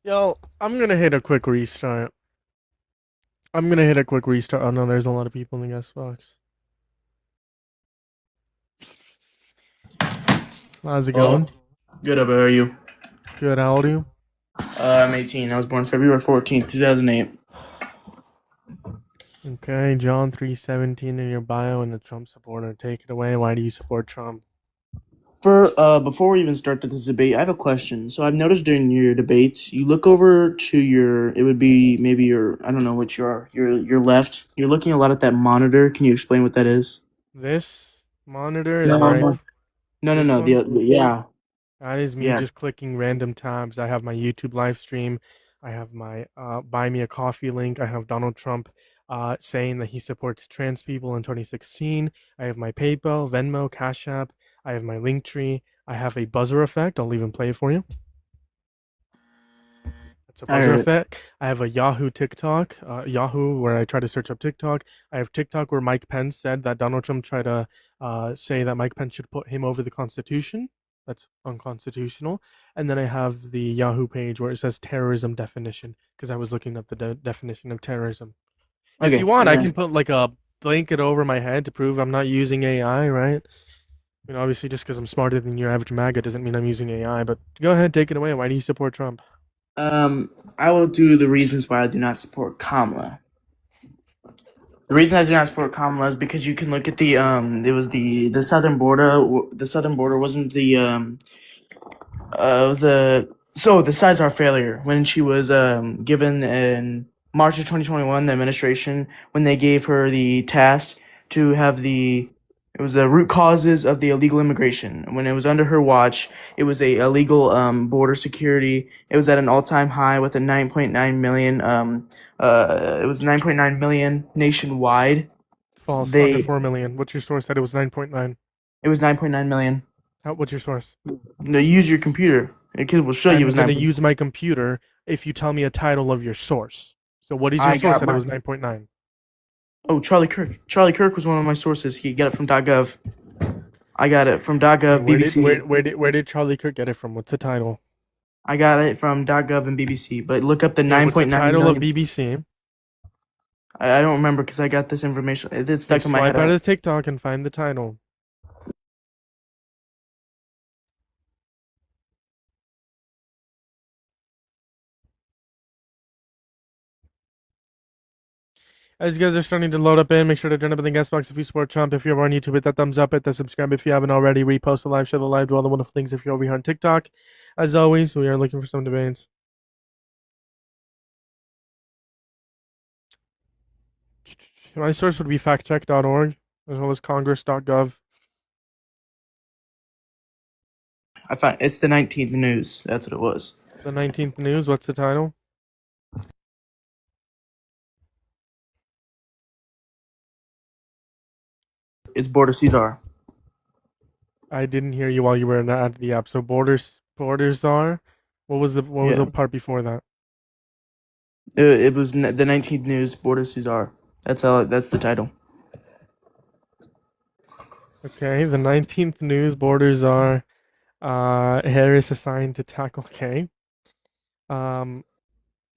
Yo, I'm gonna hit a quick restart. Oh no, there's a lot of people in the guest box. How's it Oh, going? good. How are you? Good. How old are you? I'm 18. I was born February 14th, 2008. Okay, John 3:17 in your bio and a Trump supporter. Take it away. Why do you support Trump? Before we even start this debate, I have a question. So I've noticed during your debates, you look over to it would be maybe your, I don't know what you are, your left. You're looking a lot at that monitor. Can you explain what that is? This monitor is where No, this no. one. Yeah, That is me yeah. just clicking random tabs. I have my YouTube live stream. I have my buy me a coffee link. I have Donald Trump saying that he supports trans people in 2016. I have my PayPal, Venmo, Cash App. I have my link tree. I have a buzzer effect. I'll even play it for you. It's a I buzzer heard it. effect. I have a Yahoo TikTok, Yahoo, where I try to search up TikTok. I have TikTok where Mike Pence said that Donald Trump tried to say that Mike Pence should put him over the Constitution. That's unconstitutional. And then I have the Yahoo page where it says terrorism definition because I was looking up the definition of terrorism. If you Okay, want, and I then can put like a blanket over my head to prove I'm not using AI, right? Obviously, just because I'm smarter than your average MAGA doesn't mean I'm using AI. But go ahead, take it away. Why do you support Trump? I will do the reasons why I do not support Kamala. The reason I do not support Kamala is because you can look at it was the southern border. The southern border wasn't it was the sides are failure when she was given in March of 2021 the administration when they gave her the task to have the it was the root causes of the illegal immigration. When it was under her watch, it was a illegal border security. It was at an all-time high with a 9.9 million it was 9.9 million nationwide. False. Under They 4 million. What's your source? Said it was 9.9. It was 9.9 million. What's your source? No, use your computer. The kid will show you it I'm was gonna 9. use my computer if you tell me a title of your source. So what is your I source got that it my was 9.9? Oh, Charlie Kirk. Charlie Kirk was one of my sources. He got it from .gov. I got it from Okay, .gov, where did BBC. Charlie Kirk get it from? What's the title? I got it from .gov and BBC. But look up the Okay, what's the 9.9 title of million. BBC? I don't remember because I got this information. It's Okay, stuck in my head. swipe out of the TikTok and find the title. As you guys are starting to load up in, make sure to turn up in the guest box if you support Trump. If you're over on YouTube, hit that thumbs up, hit the subscribe if you haven't already. Repost the live, share the live, do all the wonderful things if you're over here on TikTok. As always, we are looking for some debates. My source would be factcheck.org as well as congress.gov. I found it's the 19th news. That's what it was. The 19th News, what's the title? It's Border Caesar. I didn't hear you while you were in the app. So borders are. What was the Yeah, part before that? it was the 19th news. Border Caesar. That's how. That's the title. Okay, the 19th News borders are. Harris assigned to tackle. Okay. Um.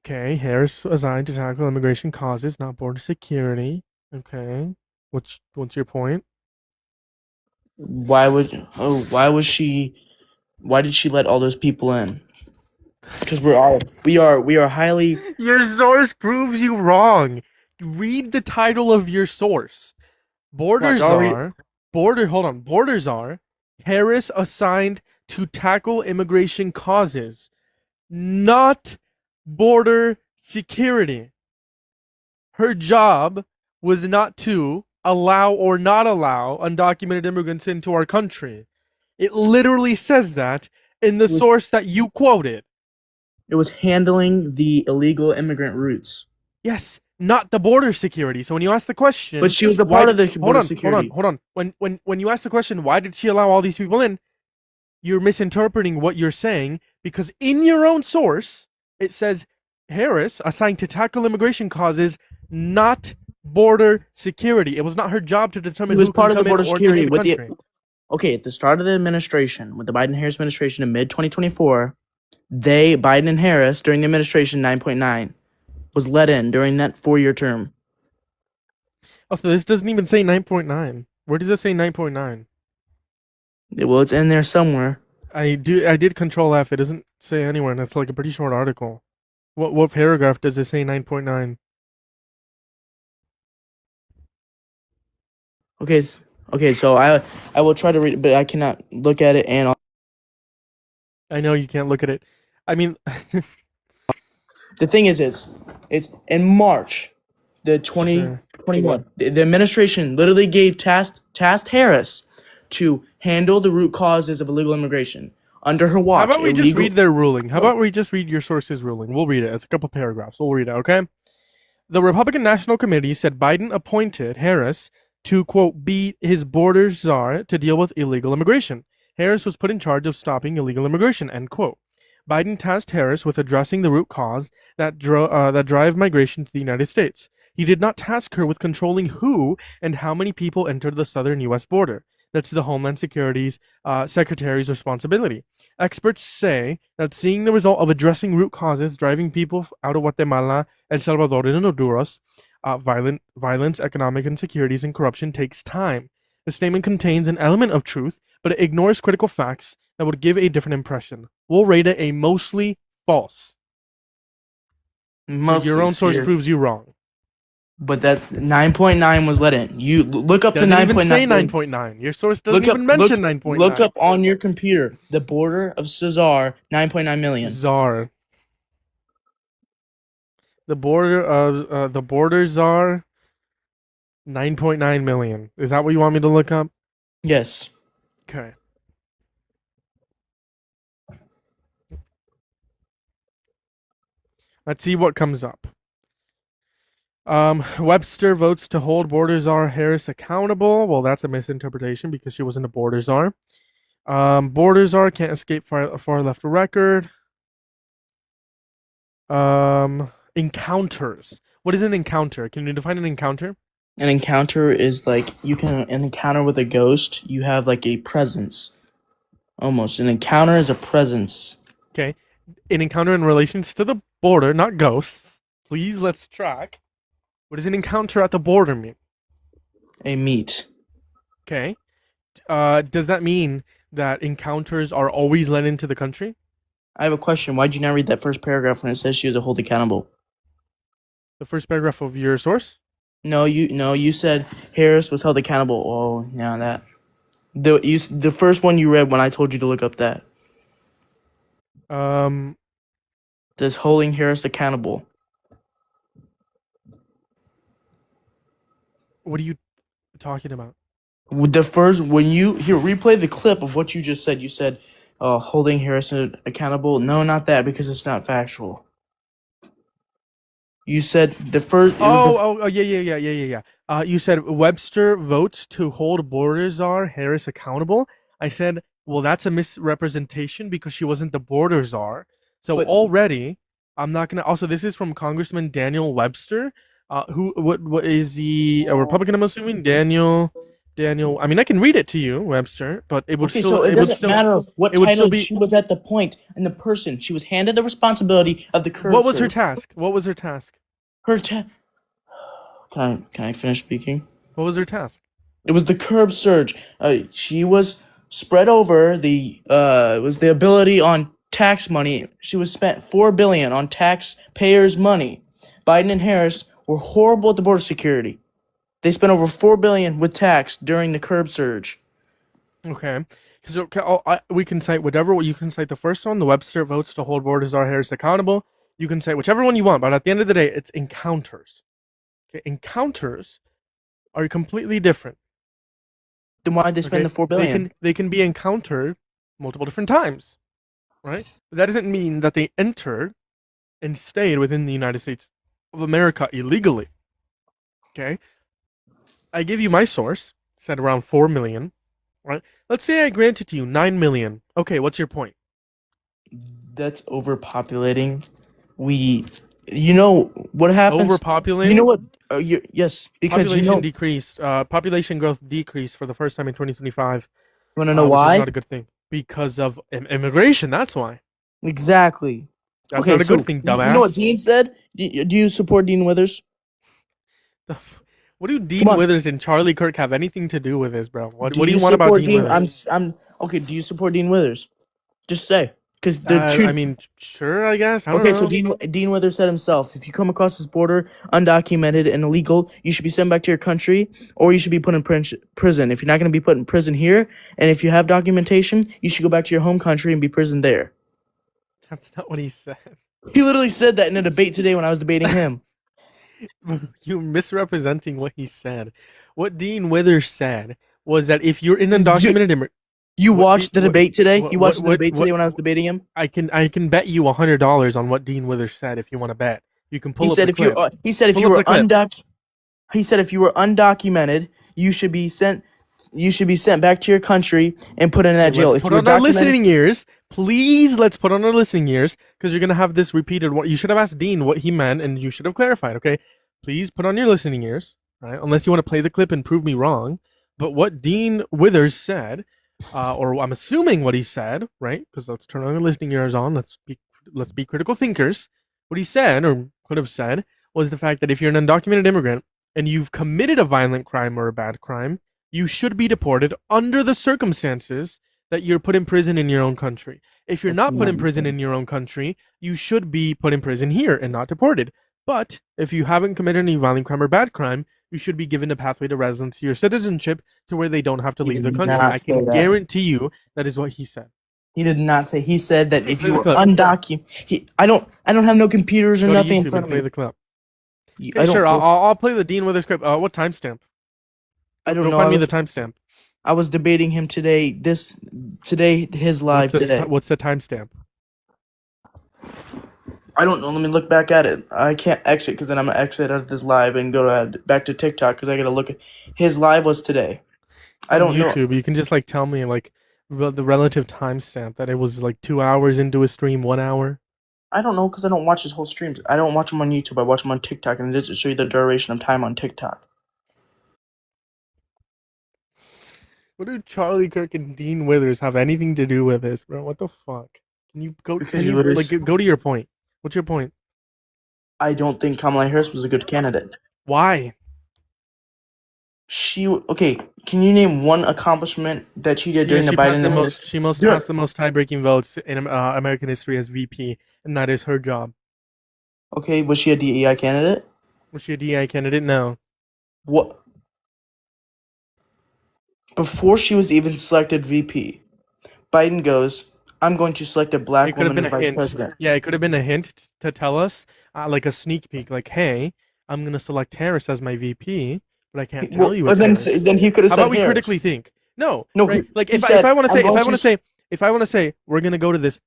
Okay, Harris assigned to tackle immigration causes, not border security. Okay. What's your point? Why would? Oh, why was she? Why did she let all those people in? Because we are highly. Your source proves you wrong. Read the title of your source. Watch, Borders I'll read. are hold on. Borders are Harris assigned to tackle immigration causes, not border security. Her job was not to allow or not allow undocumented immigrants into our country. It literally says that in the It was, source that you quoted. it was handling the illegal immigrant routes. Yes, not the border security. So when you ask the But question, she was a why part of did the hold border on, hold on, security. hold on. When you ask the question, why did she allow all these people in? You're misinterpreting what you're saying because in your own source it says Harris assigned to tackle immigration causes, not border security. It was not her job to He determine was who can part of the come in border or into security the with the country. okay at the start of the administration with the Biden Harris administration in mid 2024. Biden and Harris, during the administration, 9.9 was let in during that 4-year term. Oh, so this doesn't even say 9.9. Where does it say 9.9? Well, it's in there somewhere. I did control F. It doesn't say anywhere, and it's like a pretty short article. What paragraph does it say 9.9? Okay, so I will try to read it, but I cannot look at it. And I know you can't look at it. I mean, the thing is, it's in March, the sure. 2021. The administration literally gave tasked Harris to handle the root causes of illegal immigration under her watch. How about we just read their ruling? How about we just read your source's ruling? We'll read it. It's a couple paragraphs. We'll read it, okay? The Republican National Committee said Biden appointed Harris to, quote, be his border czar to deal with illegal immigration. Harris was put in charge of stopping illegal immigration, end quote. Biden tasked Harris with addressing the root cause that drive migration to the United States. He did not task her with controlling who and how many people entered the southern U.S. border. That's the Homeland Security's Secretary's responsibility. Experts say that seeing the result of addressing root causes driving people out of Guatemala, El Salvador, and Honduras, violence, economic insecurities, and corruption takes time. The statement contains an element of truth, but it ignores critical facts that would give a different impression. We'll rate it a mostly false. So your own source proves you wrong. But that 9.9 was let in. You look up Doesn't the 9.9. even say 9.9. Your source doesn't even mention 9.9. Look up on your computer the border of Cesar, 9.9 million. Czar. The border czar, 9.9 million. Is that what you want me to look up? Yes. Okay. Let's see what comes up. Webster votes to hold border czar Harris accountable. Well, that's a misinterpretation because she wasn't a border czar. Border czar can't escape far left record. Encounters. What is an encounter? Can you define an encounter? An encounter is like an encounter with a ghost. You have like a presence. Almost. An encounter is a presence. Okay. An encounter in relations to the border, not ghosts. Please, let's track. What does an encounter at the border mean? A meet. Okay. Does that mean that encounters are always let into the country? I have a question. Why'd you not read that first paragraph when it says she was held accountable? The first paragraph of your source? No, you said Harris was held accountable. Oh, yeah, that. The first one you read when I told you to look up that. Says holding Harris accountable. What are you talking about? The first when you replay the clip of what you just said. You said holding Harris accountable. No, not that because it's not factual. You said the first. Yeah. You said Webster votes to hold border czar Harris accountable. I said, well, that's a misrepresentation because she wasn't the border czar. So already, I'm not gonna. Also, this is from Congressman Daniel Webster. What is he? A Republican? I'm assuming Daniel. I mean, I can read it to you, Webster, but it would still. So it doesn't matter what title be, she was at the point and the person. She was handed the responsibility of the curb. What was her task? What was her task? Can I finish speaking? What was her task? It was the curb surge. She was spread over the was the ability on tax money. She was spent $4 billion on taxpayers' money. Biden and Harris were horrible at the border security. They spent over $4 billion with tax during the curb surge. Okay, so we can cite whatever. You can cite the first one. The Webster votes to hold border czar Harris accountable. You can cite whichever one you want, but at the end of the day, it's encounters. Okay, encounters are completely different. Then why did they spend the $4 billion? They can be encountered multiple different times, right? But that doesn't mean that they entered and stayed within the United States of America illegally. Okay, I give you my source, said around 4 million, right? Let's say I grant it to you 9 million. Okay, what's your point? That's overpopulating. You know what happens? Overpopulating? You know what? Yes, because population growth decreased for the first time in 2025. You want to know why? Which is not a good thing. Because of immigration, that's why. Exactly. That's Okay, not a so good thing, you know what dumbass. Dean said? Do you support Dean Withers? What do Come Dean on. Withers and Charlie Kirk have anything to do with this, bro? What Do do you you want about support Dean Dean? Withers? I'm okay. Do you support Dean Withers? Just say, because the I two. mean, sure, I guess. I don't Okay, so know. Dean Withers said himself, if you come across this border undocumented and illegal, you should be sent back to your country, or you should be put in prison. If you're not going to be put in prison here, and if you have documentation, you should go back to your home country and be prisoned there. That's not what he said. He literally said that in a debate today when I was debating him. You're misrepresenting what he said. What Dean Withers said was that if you're an undocumented immigrant, You what, watched the debate today? You watched the what, debate what, today when I was debating him? I can bet you $100 on what Dean Withers said if you want to bet. You can He pull up said the if you clip. he said if Pull you up were the clip. he said if you were undocumented, you should be sent back to your country and put in that jail. Let's If put you were on our documented, listening ears. Please, let's put on our listening ears because you're gonna have this repeated. What you should have asked Dean what he meant, and you should have clarified. Okay, please put on your listening ears. Right, unless you want to play the clip and prove me wrong. But what Dean Withers said, or I'm assuming what he said, right? Because let's turn our listening ears on. Let's be critical thinkers. What he said, or could have said, was the fact that if you're an undocumented immigrant and you've committed a violent crime or a bad crime, you should be deported under the circumstances that you're put in prison in your own country. If you're that's not put not in prison in your own country, you should be put in prison here and not deported. But if you haven't committed any violent crime or bad crime, you should be given a pathway to residency or citizenship to where they don't have to He leave the did country. not I say can that. guarantee you that is what he said. He did not say. He said that if Play you the were clip. undocumented, I don't have no computers or Go to nothing in YouTube front and of play me. the clip. I Okay, sure. don't. I'll play the Dean Withers clip. What timestamp? I don't Go know. find me the timestamp. I was debating him today. Today his live today. What's the timestamp? I don't know. Let me look back at it. I can't exit because then I'm gonna exit out of this live and go back to TikTok because I gotta look at his live was today. It's I on don't know. YouTube. You can just like tell me like the relative timestamp that it was like 2 hours into a stream, 1 hour. I don't know because I don't watch his whole streams. I don't watch him on YouTube. I watch him on TikTok, and it doesn't show you the duration of time on TikTok. What do Charlie Kirk and Dean Withers have anything to do with this, bro? What the fuck? Can you go? Because Can you you literally, like go to your point? What's your point? I don't think Kamala Harris was a good candidate. Why? Okay. Can you name one accomplishment that she did Yeah, during the she passed Biden the most. administration? She most passed the most tie-breaking votes in American history as VP, and that is her job. Okay, was she a DEI candidate? Was she a DI candidate? No. What? Before she was even selected VP, Biden goes, "I'm going to select a It black could have woman been as a vice hint. president." Yeah, it could have been a hint to tell us, like a sneak peek, like, "Hey, I'm gonna select Harris as my VP, but I can't tell you it's Harris." Then he could have How said about we Harris. critically think? No, No, right? Like he if said, I want to "I'm say going to if I want to say we're gonna go to this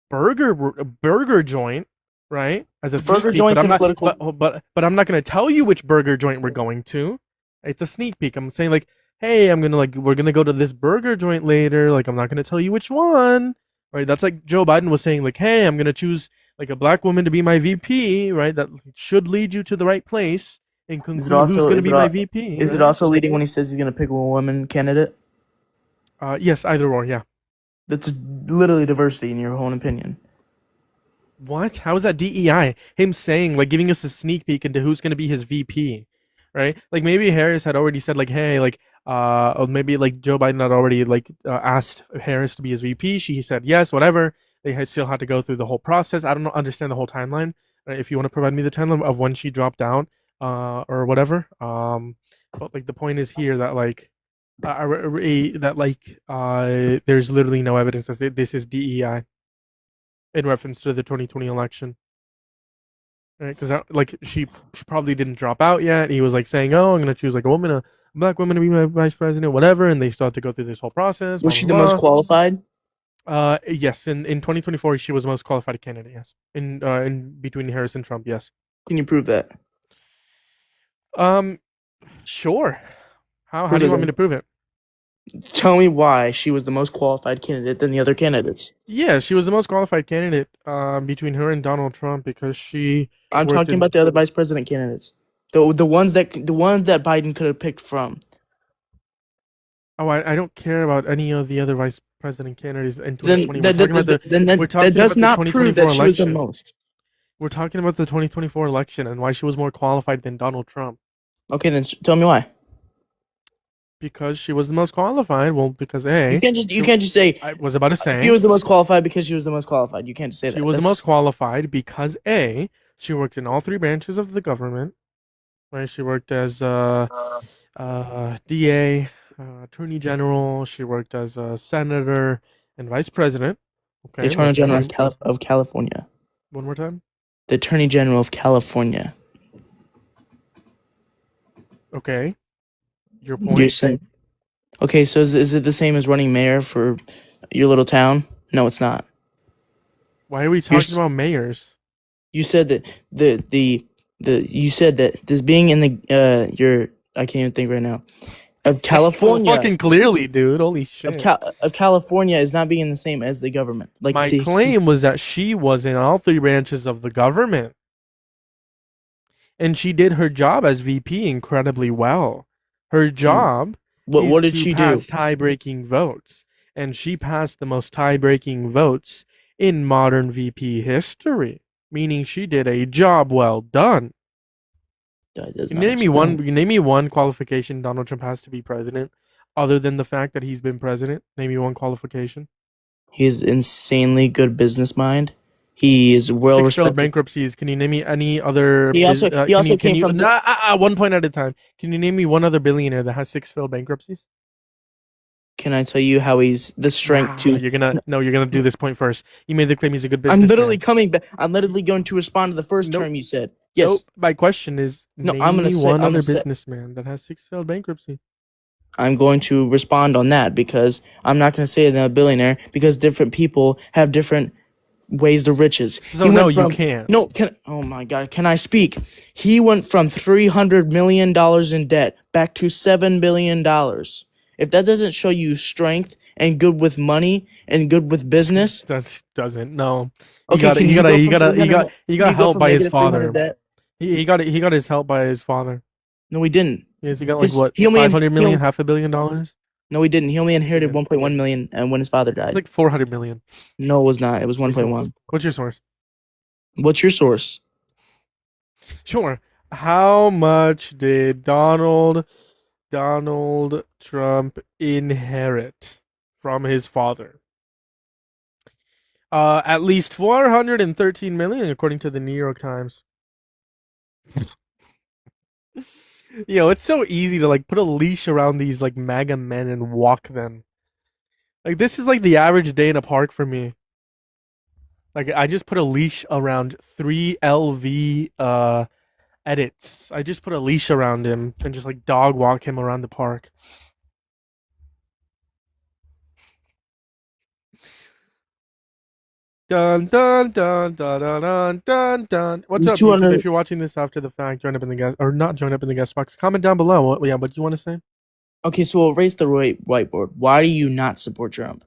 burger joint, right? As a sneak burger peek, but joints I'm and not political." but I'm not gonna tell you which burger joint we're going to. It's a sneak peek. I'm saying like, hey, we're gonna go to this burger joint later. Like I'm not gonna tell you which one. Right? That's like Joe Biden was saying like, hey, I'm gonna choose like a black woman to be my VP. Right? That should lead you to the right place and conclude who's gonna be my VP. Is it Right? also leading when he says he's going to pick a woman candidate? Yes, either or. Yeah. That's literally diversity in your own opinion. What? How is that DEI? Him saying, like, giving us a sneak peek into who's going to be his VP, right? Like, maybe Harris had already said, like, hey, like, or maybe, like, Joe Biden had already, like, asked Harris to be his VP. She said yes, whatever. They had still had to go through the whole process. I don't know, understand the whole timeline. Right? If you want to provide me the timeline of when she dropped out, or whatever. But, like, the point is here that, like, there's literally no evidence that this is DEI in reference to the 2020 election. Right? Because like she probably didn't drop out yet. He was like saying, "Oh, I'm gonna choose like a black woman to be my vice president, whatever." And they still have to go through this whole process. Was Blah she blah the most blah. qualified? Yes. In 2024, she was the most qualified candidate. Yes. In between Harris and Trump. Yes. Can you prove that? Sure. How Prove do you it want me then. to prove it? Tell me why she was the most qualified candidate than the other candidates. Yeah, she was the most qualified candidate between her and Donald Trump because she I'm worked talking in. about the other vice president candidates. The ones that Biden could have picked from. Oh, I don't care about any of the other vice President candidates in Then 2020. We're talking about the that, we're that talking does about the not prove that 2024 she was the election. most. We're talking about the 2024 election and why she was more qualified than Donald Trump. Okay, then tell me why. Because she was the most qualified. Well, because You can't just say I was about to she say was the most qualified because she was the most qualified. You can't just say she that. was the most qualified because she worked in all three branches of the government. Right? She worked as DA, Attorney General. She worked as a senator and vice president. The Okay, Attorney that's General very of California. one more time. The Attorney General of California. Okay, your You're point. saying okay? So is it the same as running mayor for your little town? No, it's not. Why are we You're talking about mayors? you said that you said that this being in the your I can't even think right now of Well, California fucking clearly, dude. Holy shit. of California is not being the same as the government. Like My claim was that she was in all three branches of the government. And she did her job as VP incredibly well. Her job what is did to she do? pass tie-breaking votes. And she passed the most tie-breaking votes in modern VP history. Meaning she did a job well done. That does Can not you explain. name me one qualification Donald Trump has to be president, other than the fact that he's been president? Name me one qualification. He has insanely good business mind. He is well Six failed respected. bankruptcies. Can you name me any other? He also Can came you from one point at a time? Can you name me one other billionaire that has six failed bankruptcies? Can I tell you how he's the strength Nah, to you're gonna do this point first. You made the claim he's a good I'm businessman. literally coming back. I'm literally going to respond to the first Nope. term you said. Nope. Yes. My question is, No, name me one I'm other gonna say businessman that has six failed bankruptcy. I'm going to respond on that because I'm not going to say a billionaire because different people have different ways to riches. So no, you can't. No, oh my god, can I speak? He went from $300 million in debt back to $7 billion. If that doesn't show you strength and good with money and good with business, Doesn't no. okay, can you go from 300 He can got you go help from by his negative 300 father. debt? He got his help by his father. No, he didn't. Yes, he got like His what, he only 500 he million, only, half a billion dollars. no, he didn't. He only Yes, he inherited did. 1.1 million and when his father It's died. like 400 million. No, it was not. It was Yes, it was. 1.1. What's your source? What's your source? Sure. How much did Donald Trump inherit from his father? At least 413 million, according to the New York Times. Yo, it's so easy to like put a leash around these like MAGA men and walk them. Like this is like the average day in a park for me. Like I just put a leash around 3LV edits. I just put a leash around him and just like dog walk him around the park. Dun dun dun dun dun dun dun dun. What's He's up, YouTube? 200. If you're watching this after the fact, join up in the guest or not join up in the guest box. Comment down below. What do you want to say? Okay, so we'll erase the whiteboard. Why do you not support Trump?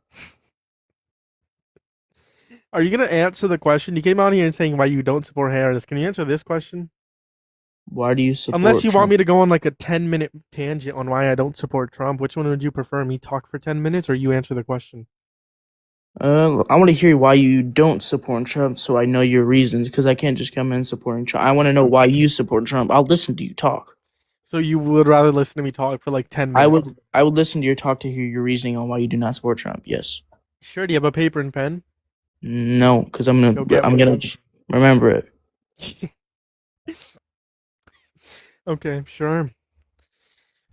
Are you gonna answer the question? You came out here and saying why you don't support Harris. Can you answer this question? Why do you support Unless you Trump? want me to go on like a 10-minute tangent on why I don't support Trump, which one would you prefer? Me talk for 10 minutes or you answer the question? I want to hear why you don't support Trump so I know your reasons because I can't just come in supporting Trump. I want to know why you support Trump. I'll listen to you talk. So you would rather listen to me talk for like 10 minutes? I would listen to your talk to hear your reasoning on why you do not support Trump. Yes. Sure, do you have a paper and pen? No, because I'm Go get gonna one. just remember it. Okay, sure.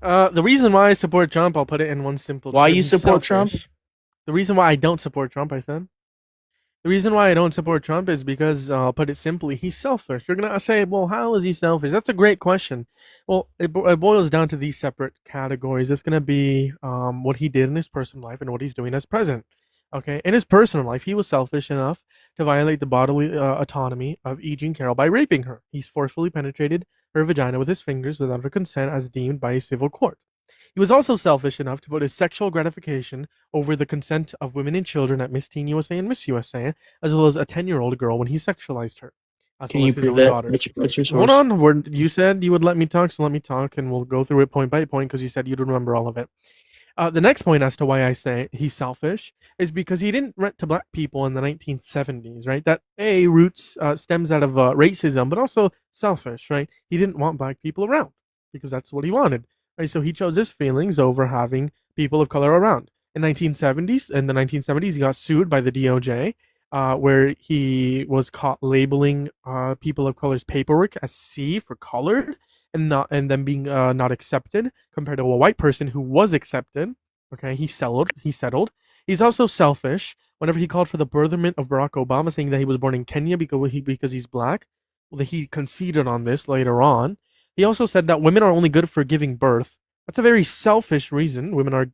The reason why I support Trump, I'll put it in one simple Why term. you He's support Trump? selfish. The reason why I don't support Trump, I said. The reason why I don't support Trump is because, I'll put it simply, he's selfish. You're gonna say, well, how is he selfish? That's a great question. Well, it boils down to these separate categories. It's gonna be what he did in his personal life and what he's doing as president. Okay, in his personal life, he was selfish enough to violate the bodily autonomy of E. Jean Carroll by raping her. He's forcefully penetrated her vagina with his fingers without her consent, as deemed by a civil court. He was also selfish enough to put his sexual gratification over the consent of women and children at Miss Teen USA and Miss USA, as well as a 10-year-old girl when he sexualized her, as Can well you as his prove own that? daughters. What's your Hold source? on, you said you would let me talk, so let me talk, and we'll go through it point by point because you said you'd remember all of it. The next point as to why I say he's selfish is because he didn't rent to black people in the 1970s, right? That roots stems out of racism, but also selfish, right? He didn't want black people around because that's what he wanted, right? So he chose his feelings over having people of color around. In the 1970s, he got sued by the DOJ, where he was caught labeling people of color's paperwork as C for colored, and then being not accepted compared to a white person who was accepted. Okay, he settled. He settled. He's also selfish. Whenever he called for the birthment of Barack Obama, saying that he was born in Kenya because he's black, well, he conceded on this later on. He also said that women are only good for giving birth. That's a very selfish reason. Women are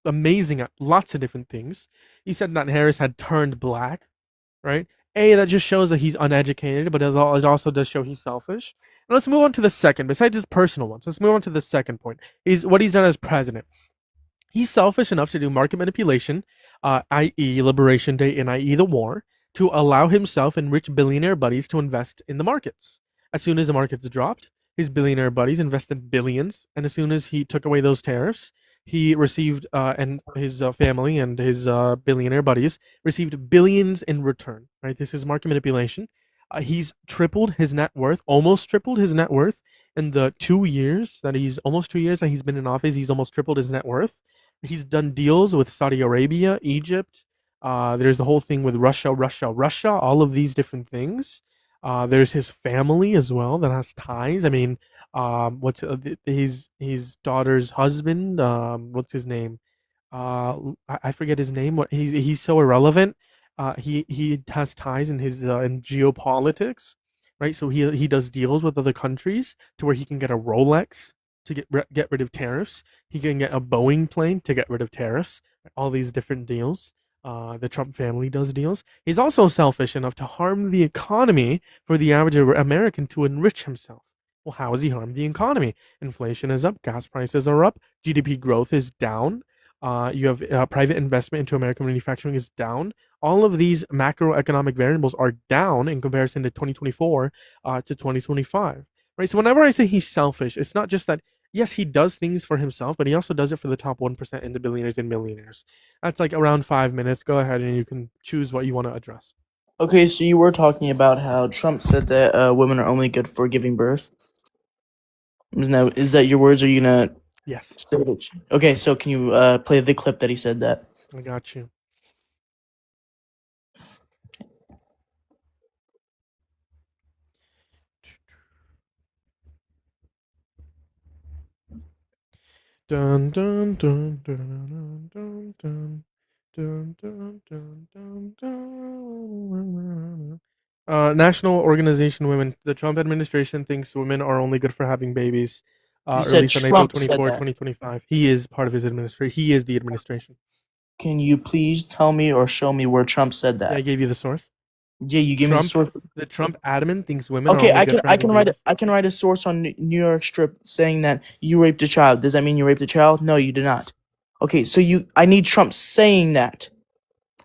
amazing at lots of different things. He said that Harris had turned black, right? That just shows that he's uneducated, but it also does show he's selfish. And let's move on to the second, besides his personal ones. Let's move on to the second point. Is what he's done as president. He's selfish enough to do market manipulation, i.e., Liberation Day and i.e., the war, to allow himself and rich billionaire buddies to invest in the markets. As soon as the markets dropped, his billionaire buddies invested billions, and as soon as he took away those tariffs, he received, and his family and his billionaire buddies received billions in return. Right, this is market manipulation. He's tripled his net worth, almost tripled his net worth in the 2 years that he's been in office. He's almost tripled his net worth. He's done deals with Saudi Arabia, Egypt. There's the whole thing with Russia, all of these different things. There's his family as well that has ties. I mean, what's his daughter's husband? What's his name? I forget his name. What he's so irrelevant. He has ties in his in geopolitics, right? So he does deals with other countries to where he can get a Rolex to get rid of tariffs. He can get a Boeing plane to get rid of tariffs. All these different deals. The Trump family does deals. He's also selfish enough to harm the economy for the average American to enrich himself. Well, how has he harmed the economy? Inflation is up, gas prices are up, GDP growth is down. You have private investment into American manufacturing is down. All of these macroeconomic variables are down in comparison to 2024 to 2025. Right. So whenever I say he's selfish, it's not just that. Yes, he does things for himself, but he also does it for the top 1% and the billionaires and millionaires. That's like around 5 minutes. Go ahead and you can choose what you want to address. Okay, so you were talking about how Trump said that women are only good for giving birth. Is that your words? Or are you gonna Yes, say it? Okay, so can you play the clip that he said that? I got you. Dun dun dun dun dun dun dun dun dun dun dun. National Organization Women. The Trump administration thinks women are only good for having babies. You said Released on April Trump said 24, that. 2025. He is part of his administration. He is the administration. Can you please tell me or show me where Trump said Yeah, I that? gave you the source. Yeah, you gave me the Trump, source. the Trump admin thinks women are Okay, only good for having babies. I can write a source on New York Strip saying that you raped a child. Does that mean you raped a child? No, you did not. Okay, so I need Trump saying that.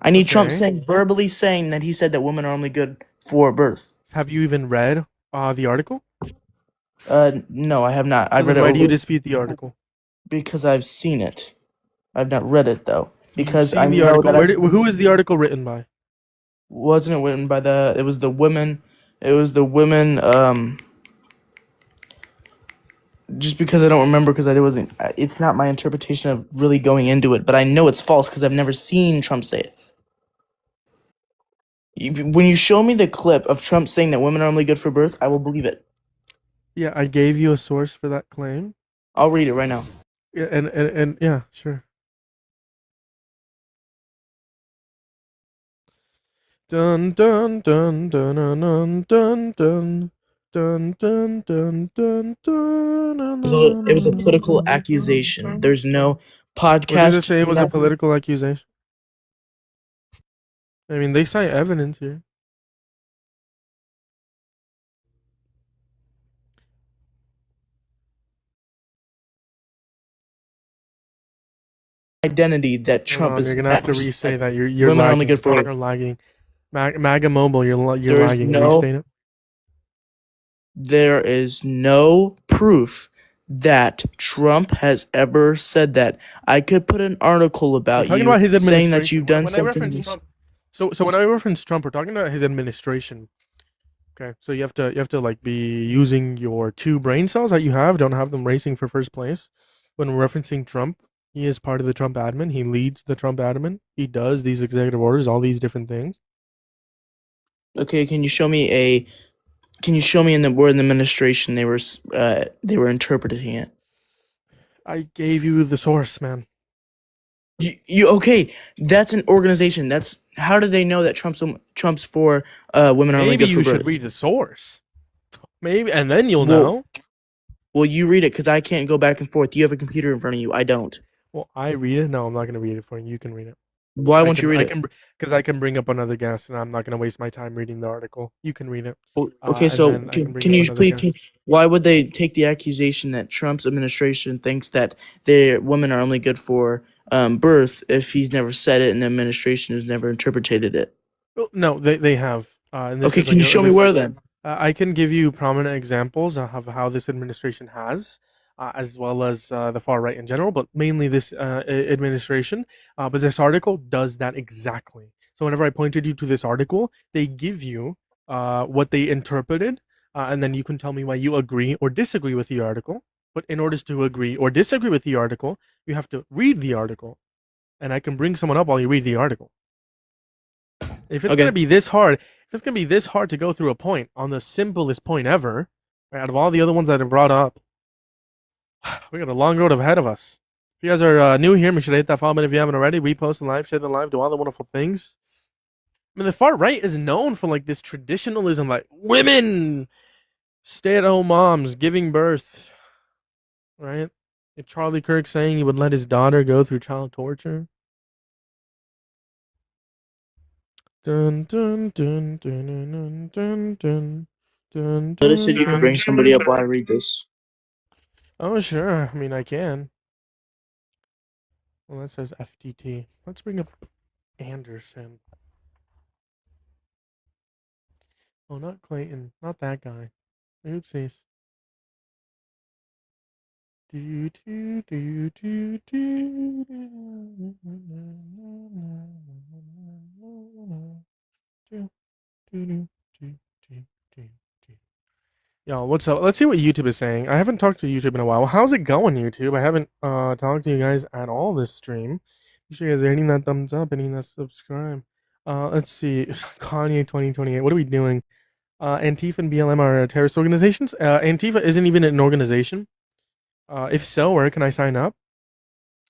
I need Trump Okay. saying verbally saying that he said that women are only good for birth. Have you even read the article? No, I have not. So I've read then it why do you over dispute the article? because I've seen it. I've not read it though You've because I seen the know article. that Who is the article written by? wasn't it written by the. It was the women. It was the women. Just because I don't remember because I wasn't. It's not my interpretation of really going into it, but I know it's false because I've never seen Trump say it. When you show me the clip of Trump saying that women are only good for birth, I will believe it. Yeah, I gave you a source for that claim. I'll read it right now. Yeah, and yeah, sure. Dun dun dun dun dun dun dun dun dun dun dun dun It was a political dun. accusation. There's no Where does it podcast. say it was a political accusation? I mean, they cite evidence here. Identity that Hold Trump on, you're is gonna have to re-say that. You're women are only lagging. good for. You're lagging. Maga Mobile, you're There's lagging. no Restate it. there is no proof that Trump has ever said that. I could put an article We're about talking you about his saying that you've administration. done When I something. reference Trump, so when I reference Trump, we're talking about his administration. Okay, so you have to like be using your two brain cells that you have. Don't have them racing for first place. When referencing Trump, he is part of the Trump admin. He leads the Trump admin. He does these executive orders, all these different things. Okay, can you show me in the where in the administration they were interpreting it? I gave you the source, man. You okay? That's an organization. That's how do they know that Trump's for women are only Maybe good for you should birth? read the source. Maybe, and then you'll Well, know. well, you read it because I can't go back and forth. You have a computer in front of you. I don't. Well, I read it. No, I'm not gonna read it for you. You can read it. Why I won't you can, read I it? can, because I can bring up another guest, and I'm not gonna waste my time reading the article. You can read it, Okay, and so then I can bring can up you another please? guest. Why would they take the accusation that Trump's administration thinks that their women are only good for birth if he's never said it and the administration has never interpreted it? Well, no, they have, and this Okay, is can like you show me this. where then? I can give you prominent examples of how this administration has, as well as the far right in general, but mainly this administration. But this article does that exactly. So whenever I pointed you to this article, they give you what they interpreted, and then you can tell me why you agree or disagree with the article. But in order to agree or disagree with the article, you have to read the article, and I can bring someone up while you read the article. If it's gonna Okay. be this hard, if it's gonna be this hard to go through a point on the simplest point ever, right, out of all the other ones that I brought up, we got a long road ahead of us. If you guys are new here, make sure to hit that follow button if you haven't already. Repost and live, share the live, do all the wonderful things. I mean, the far right is known for like this traditionalism, like women, stay-at-home moms giving birth, right? Like Charlie Kirk saying he would let his daughter go through child torture. Dun dun dun dun dun dun dun dun Notice if dun you could bring dun. somebody up while I read this. Oh sure, I mean I can. Well, that says FTT. Let's bring up Anderson. Oh, not Clayton, not that guy. Oopsies. Do do do do do. Do do do do do do. Yo, what's up? Let's see what YouTube is saying. I haven't talked to YouTube in a while. How's it going, YouTube? I haven't talked to you guys at all this stream. Make sure you guys are hitting that thumbs up, hitting that subscribe. Let's see. Kanye 2028. What are we doing? Antifa and BLM are terrorist organizations. Antifa isn't even an organization. If so, where can I sign up?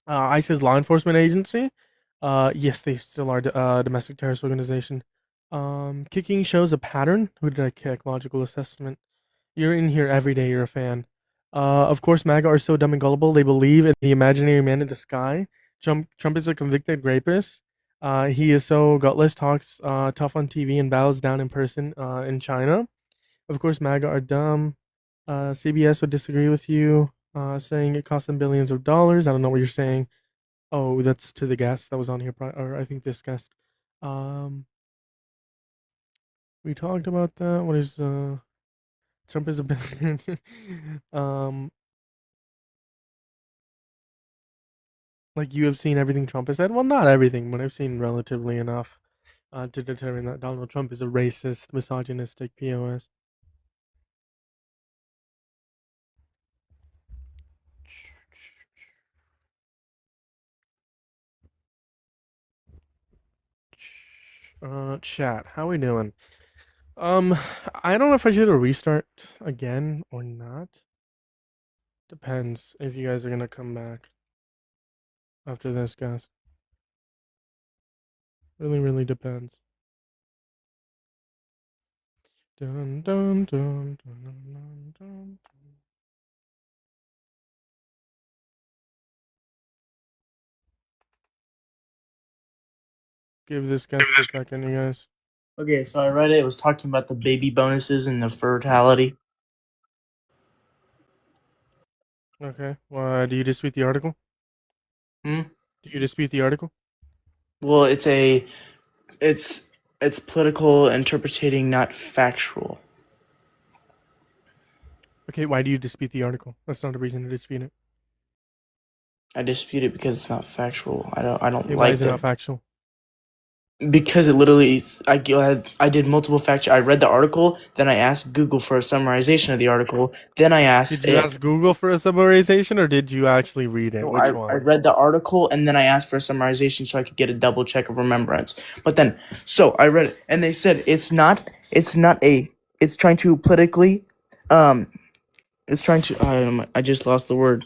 ICE's law enforcement agency. Yes, they still are domestic terrorist organization. Kicking shows a pattern. Who did I kick? Logical assessment. You're in here every day. You're a fan. Of course, MAGA are so dumb and gullible. They believe in the imaginary man in the sky. Trump is a convicted rapist. He is so gutless, talks tough on TV, and bows down in person in China. Of course, MAGA are dumb. CBS would disagree with you, saying it cost them billions of dollars. I don't know what you're saying. Oh, that's to the guest that was on here, or I think this guest. Um, we talked about that. What is Trump is a billionaire. um, like you have seen everything Trump has said. Well, not everything, but I've seen relatively enough to determine that Donald Trump is a racist, misogynistic POS. Chat, how we doing? Um, I don't know if I should restart again or not. Depends if you guys are gonna come back after this, guys. Really, really depends. Dun dun dun dun dun dun. Give this guest a second, you guys. Okay, so I read it. It was talking about the baby bonuses and the fertility. Okay. Well, do you dispute the article? Hmm? Do you dispute the article? Well, it's it's political interpreting, not factual. Okay, why do you dispute the article? That's not a reason to dispute it. I dispute it because it's not factual. I don't Okay, why is like it not that. factual? Because it literally, I did multiple fact. I read the article, then I asked Google for a summarization of the article, then I Did asked you it. ask Google for a summarization or did you actually read it? No, Which I one? read the article and then I asked for a summarization so I could get a double check of remembrance. But then, so I read it and they said it's not a, it's trying to politically, um, it's trying to, I just lost the word.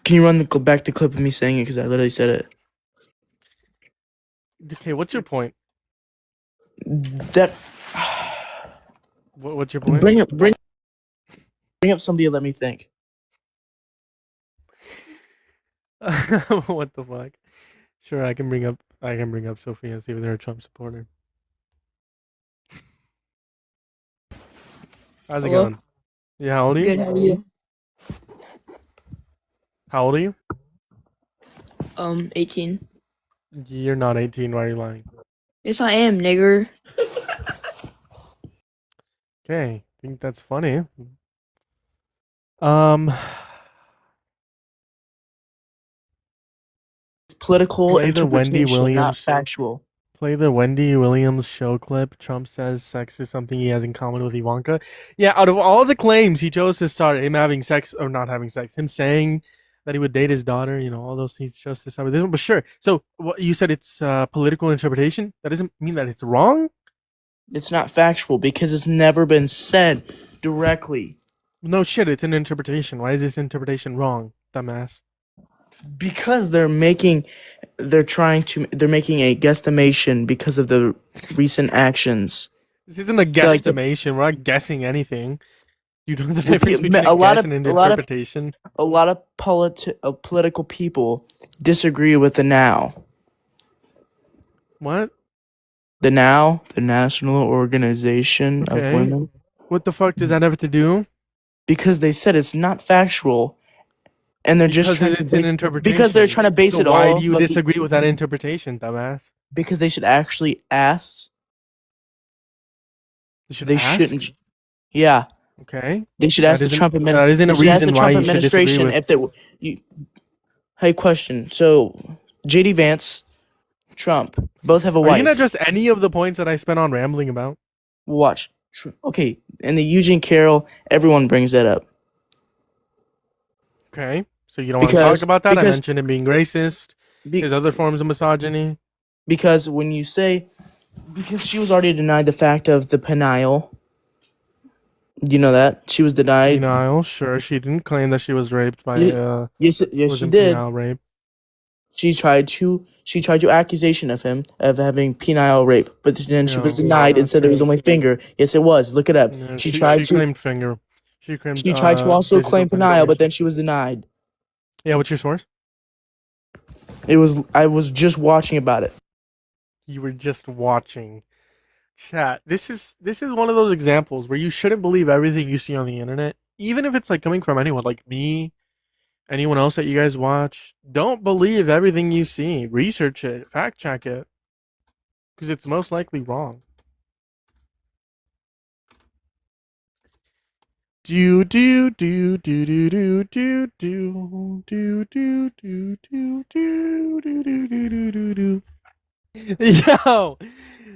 Can you run back the clip of me saying it? Because I literally said it. Okay, what's your point? That, What's your point? bring up somebody and let me think. What the fuck? Sure, I can bring up Sophia and see if they're a Trump supporter. How's it Hello? going? Yeah, how old are you? Good, how are you? How old are you? 18. You're not 18. Why are you lying? Yes, I am, nigger. Okay, I think that's funny. Um, It's political play the Wendy interpretation, not Williams. factual. Play the Wendy Williams show clip. Trump says sex is something he has in common with Ivanka. Yeah, out of all the claims he chose to start, him having sex or not having sex, him saying that he would date his daughter, all those things he chose to start with this one. But sure. So what you said it's political interpretation. That doesn't mean that it's wrong. It's not factual because it's never been said directly. No shit, it's an interpretation. Why is this interpretation wrong, dumbass? Because they're making a guesstimation because of the recent actions. This isn't a Like guesstimation. We're not guessing anything. You know the well, difference between a a lot guess of and an a lot of interpretation. a lot of political people disagree with the now. What? The now, the National Organization of Okay. Women, What the fuck does that have to do? because they said it's not factual, and they're just Because trying to it's an base, interpretation. because they're trying to base So it why off do you of disagree with that interpretation, dumbass? because they should actually ask. You should They ask. shouldn't. Yeah. Okay. They should ask the Trump That isn't a They should ask the reason why Trump you should disagree administration with. if they. You, hey, question. So, JD Vance, Trump, both have a Are you wife. gonna address any of the points that I spent on rambling about? Watch. Okay, and the Eugene Carroll, everyone brings that up. Okay. So you don't want to talk about that? I because mentioned him being racist. be, His other forms of misogyny. because when you say, because she was already denied the fact of the penile. Do you know that she was denied? Penile, sure. She didn't claim that she was raped by Yes, she wasn't did. penile rape. She tried to accusation of him of having penile rape, but then she was No, denied and not said it was true. only finger. Yes, it was. Look it up. No, She she tried to claimed finger. She claimed she tried to also digital claim penile, but penetration. then she was denied. Yeah, what's your source? I was just watching about it. You were just watching. Chat. This is one of those examples where you shouldn't believe everything you see on the internet, even if it's like coming from anyone like me, anyone else that you guys watch. Don't believe everything you see. Research it, fact check it, because it's most likely wrong. Do do do do do do do do do do do do do do do do do.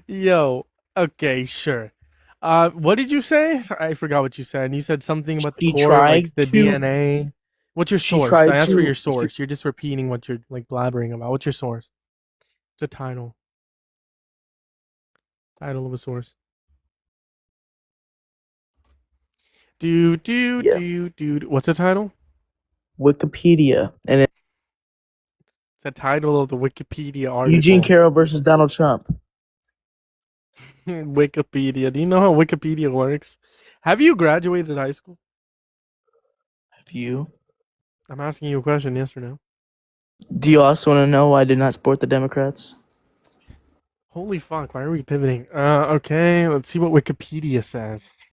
Yo. Okay, sure. What did you say? I forgot what you said. You said something about the She core, like tried the to. DNA. What's your She source? I tried asked for your to. source. You're just repeating what you're like blabbering about. What's your source? What's the title? Title of a source. Yeah. What's the title? Wikipedia and It's the title of the Wikipedia article. Eugene Carroll versus Donald Trump. Wikipedia. Do you know how Wikipedia works? Have you graduated high school? Have you? I'm asking you a question, yes or no? Do you also want to know why I did not support the Democrats? Holy fuck, why are we pivoting? Okay, let's see what Wikipedia says.